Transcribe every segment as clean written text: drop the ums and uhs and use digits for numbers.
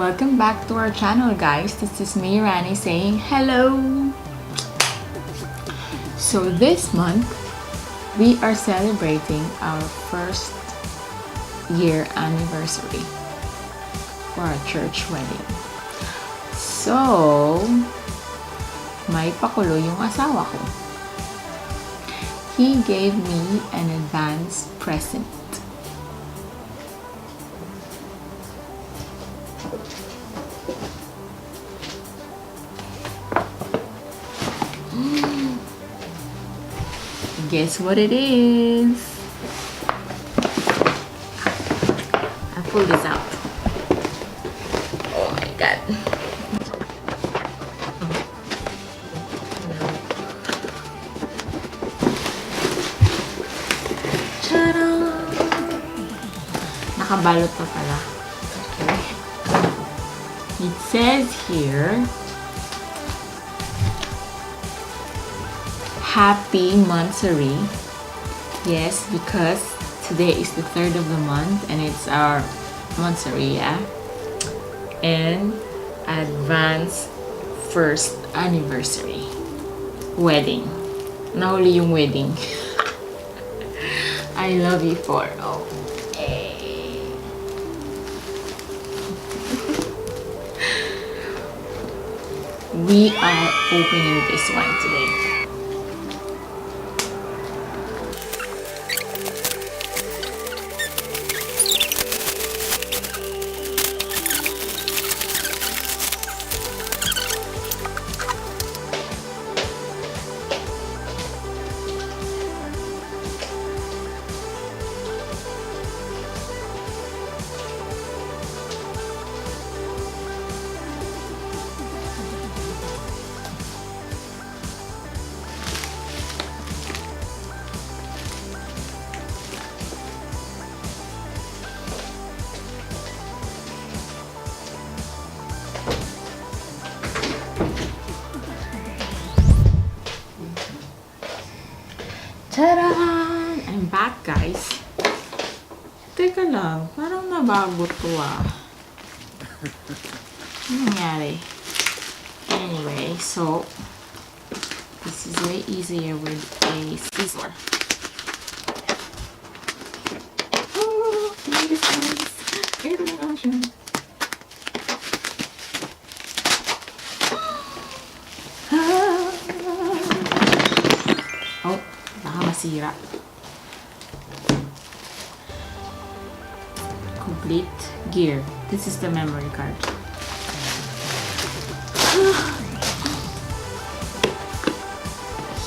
Welcome back to our channel, guys. This is me, Rani, saying hello. So this month, we are celebrating our first year anniversary for our church wedding. So, may pakulo yung asawa ko. He gave me an advance present. Guess what it is? I pull this out. Oh my god. Ta-da! Nakabalot pa pala. Okay. It says here, Happy Monthsary. Yes, because today is the 3rd of the month and it's our monthsary, yeah? And advance first anniversary. Wedding. Nahuli yung wedding. I love you for all. Hey. We are opening this one today. Ta-da! I'm back, guys. Teka lang, parang nabago to ah. Ano nangyari? Anyway, so this is way easier with a scissor. Oh, this is oh, baka masira. Complete gear. This is the memory card.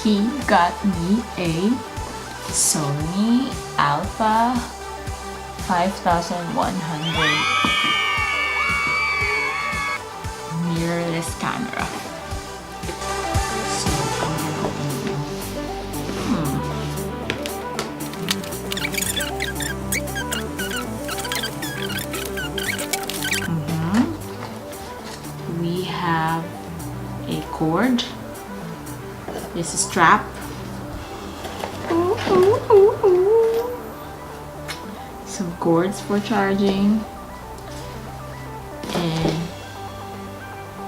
He got me a Sony A5100 mirrorless camera. So I'm gonna open it. We have a cord. This is strap. Some cords for charging. And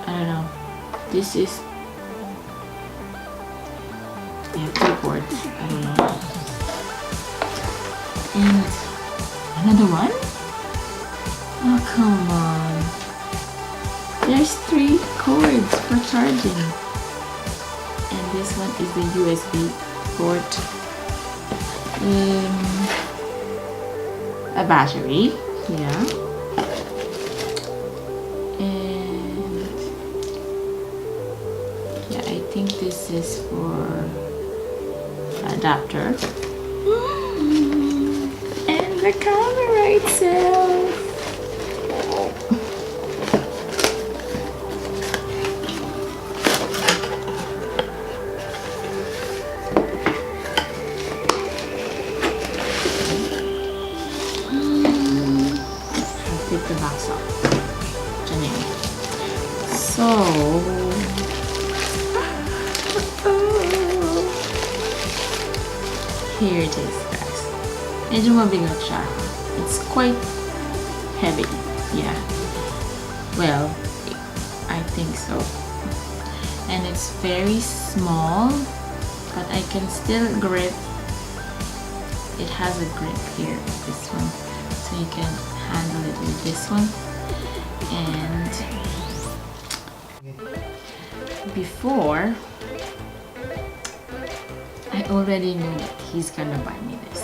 I don't know. This is two cords. I don't know. And another one? Oh, come on. There's 3 cords for charging. And this one is the USB port. A battery. Yeah. And yeah, I think this is for adapter. And the camera itself. Take the box off. So here it is, guys. Medyo mabigat siya. It's quite heavy. Yeah. Well, I think so. And it's very small, but I can still grip. It has a grip here, this one, so you can handle it with this one. And before, I already knew that he's gonna buy me this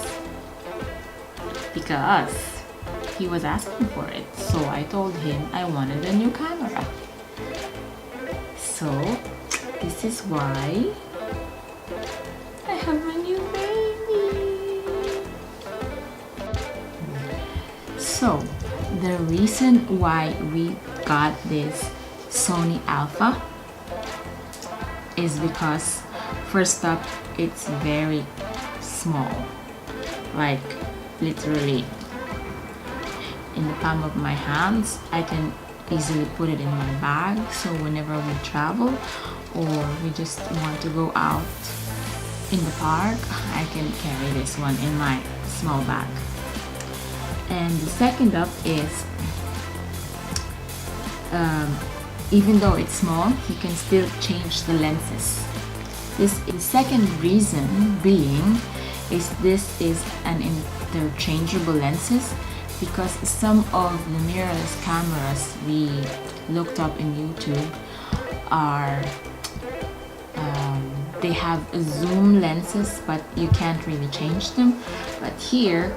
because he was asking for it. So I told him I wanted a new camera. So this is why I have a new baby. So the reason why we got this Sony Alpha is because first up, it's very small, like literally in the palm of my hands. I can easily put it in my bag, so whenever we travel or we just want to go out in the park, I can carry this one in my small bag. And the second up is even though it's small, you can still change the lenses. The second reason being is this is an interchangeable lenses, because some of the mirrorless cameras we looked up in YouTube are they have zoom lenses, but you can't really change them. But here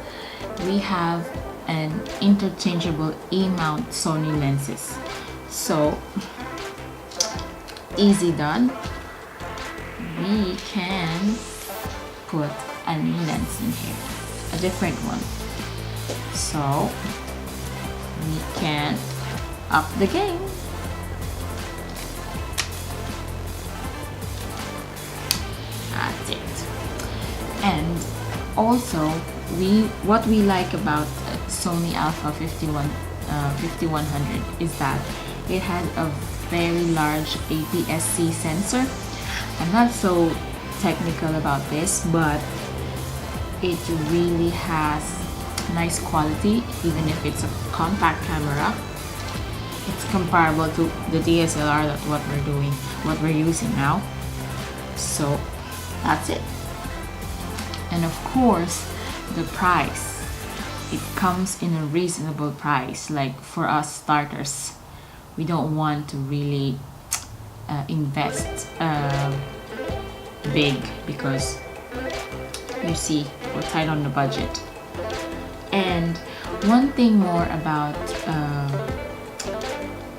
we have an interchangeable E-mount Sony lenses, so easy done. We can put a new lens in here, a different one, so we can up the game. That's it. And also what we like about Sony Alpha 5100 is that it has a very large APS-C sensor. I'm not so technical about this, but it really has nice quality. Even if it's a compact camera, it's comparable to the DSLR that what we're using now. So that's it. And of course, the price, it comes in a reasonable price. Like for us starters, we don't want to really invest big, because you see we're tight on the budget. And one thing more about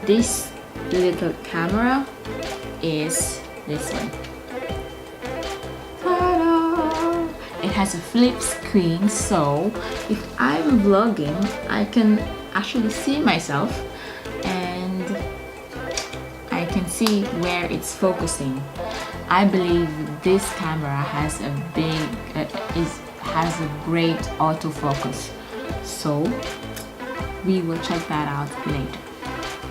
this little camera is this one. Ta-da! It has a flip screen, so if I'm vlogging, I can actually see myself and I can see where it's focusing. I believe this camera has a great autofocus, so we will check that out later.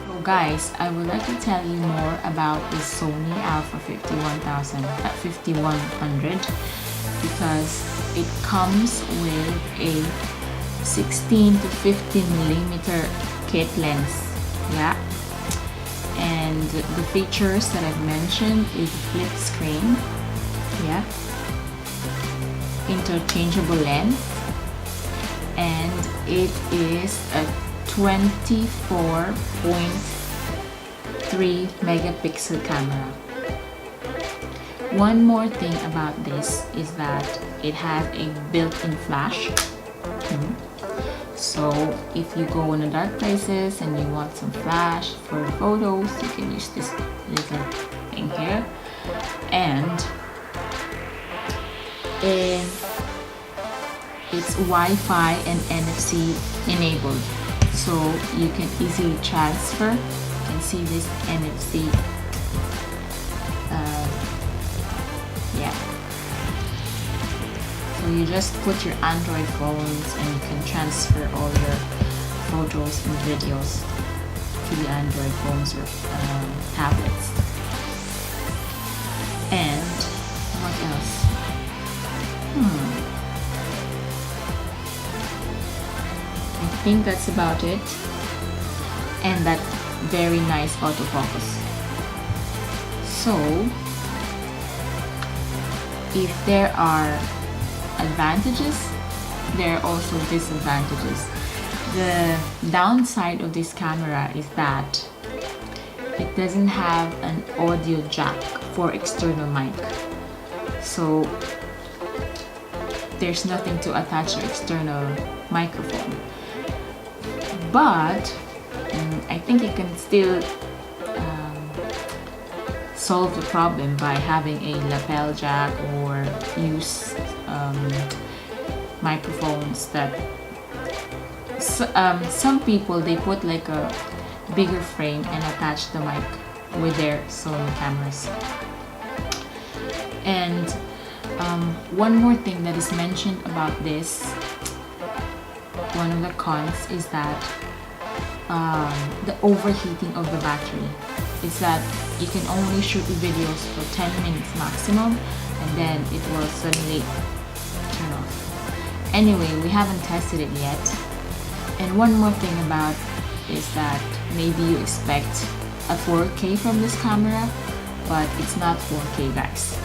So guys, I would like to tell you more about the Sony Alpha 5100 because it comes with a 16 to 15 millimeter kit lens. Yeah. And the features that I've mentioned is flip screen, yeah, interchangeable lens, and it is a 24.3 megapixel camera. One more thing about this is that it has a built-in flash. So if you go in the dark places and you want some flash for photos, you can use this little thing here. And it's Wi-Fi and NFC enabled, so you can easily transfer. You can see this NFC. Yeah. So you just put your Android phones and you can transfer all your photos and videos to the Android phones or tablets. And what else? I think that's about it. And that very nice autofocus. So if there are advantages, there are also disadvantages. The downside of this camera is that it doesn't have an audio jack for external mic. So there's nothing to attach your external microphone. But I think you can still solve the problem by having a lapel jack or use microphones that some people, they put like a bigger frame and attach the mic with their Sony cameras. And one more thing that is mentioned about this, one of the cons is that the overheating of the battery. Is that you can only shoot the videos for 10 minutes maximum, and then it will suddenly turn off. Anyway, we haven't tested it yet. And one more thing about is that maybe you expect a 4K from this camera, but it's not 4K, guys.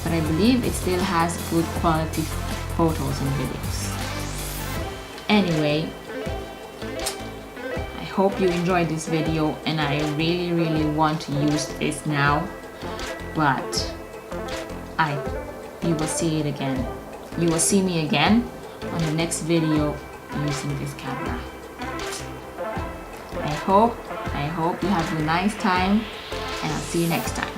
But I believe it still has good quality photos and videos. Anyway, I hope you enjoyed this video, and I really want to use this now, but you will see it again. You will see me again on the next video using this camera. I hope you have a nice time, and I'll see you next time.